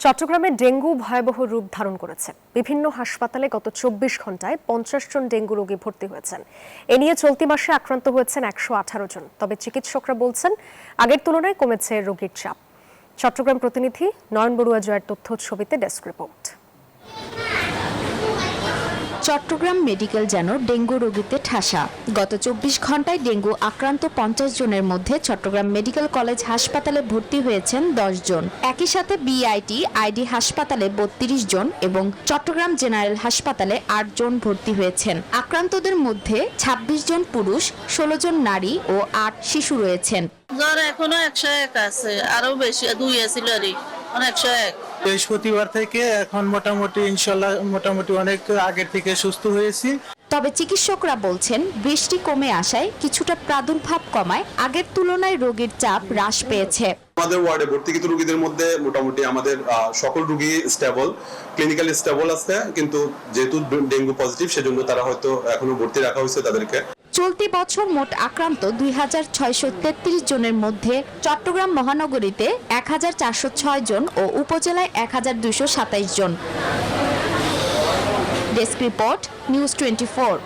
চট্টগ্রামে ডেঙ্গু ভয়াবহ রূপ ধারণ করেছে। বিভিন্ন হাসপাতালে গত ২৪ ঘন্টায় ৫০ জন ডেঙ্গু রোগী ভর্তি হয়েছেন। এ নিয়ে চলতি মাসে আক্রান্ত হয়েছেন ১১৮ জন। তবে চিকিৎসকরা বলছেন আগের তুলনায় কমেছে রোগীর চাপ। চট্টগ্রাম প্রতিনিধি নয়ন বড়ুয়া জয়ের তথ্য ছবিতে ডেস্ক রিপোর্ট। চট্টগ্রাম মেডিকেল যেন ডেঙ্গু রোগীতে ঠাসা। গত ২৪ ঘন্টায় ডেঙ্গু আক্রান্ত ৫০ জনের মধ্যে চট্টগ্রাম মেডিকেল কলেজ হাসপাতালে ভর্তি হয়েছেন ১০ জন। একই সাথে বিআইটি হাসপাতালে ৩২ জন এবং চট্টগ্রাম জেনারেল হাসপাতালে ৮ জন ভর্তি হয়েছেন। আক্রান্তদের মধ্যে ২৬ জন পুরুষ, ১৬ জন নারী ও ৮ শিশু রয়েছেন। জ্বর এখনো ১০১ আছে, আরো বেশি ২ আছিল আর ১০১। বৃহস্পতিবার থেকে এখন মোটামুটি ইনশাল্লাহ অনেক আগের থেকে সুস্থ হয়েছি। তবে চিকিৎসকরা বলছেন বৃষ্টি কমে আসায় কিছুটা প্রাদুর্ভাব কমায় আগের তুলনায় রোগীর চাপ হ্রাস পেয়েছে। আমাদের ওয়ার্ডে ভর্তিকৃত রোগীদের মধ্যে মোটামুটি আমাদের সকল রোগী স্টেবল, ক্লিনিক্যালি স্টেবল আছে, কিন্তু যেহেতু ডেঙ্গু পজিটিভ সেজন্য তারা হয়তো এখনো ভর্তি রাখা হয়েছে তাদেরকে। চলতি বছর মোট আক্রান্ত ২৬৩৩ জনের মধ্যে চট্টগ্রাম মহানগরীতে ১৪০৬ জন ও উপজেলায় ১২২২৭ জন। Desk report, news 24।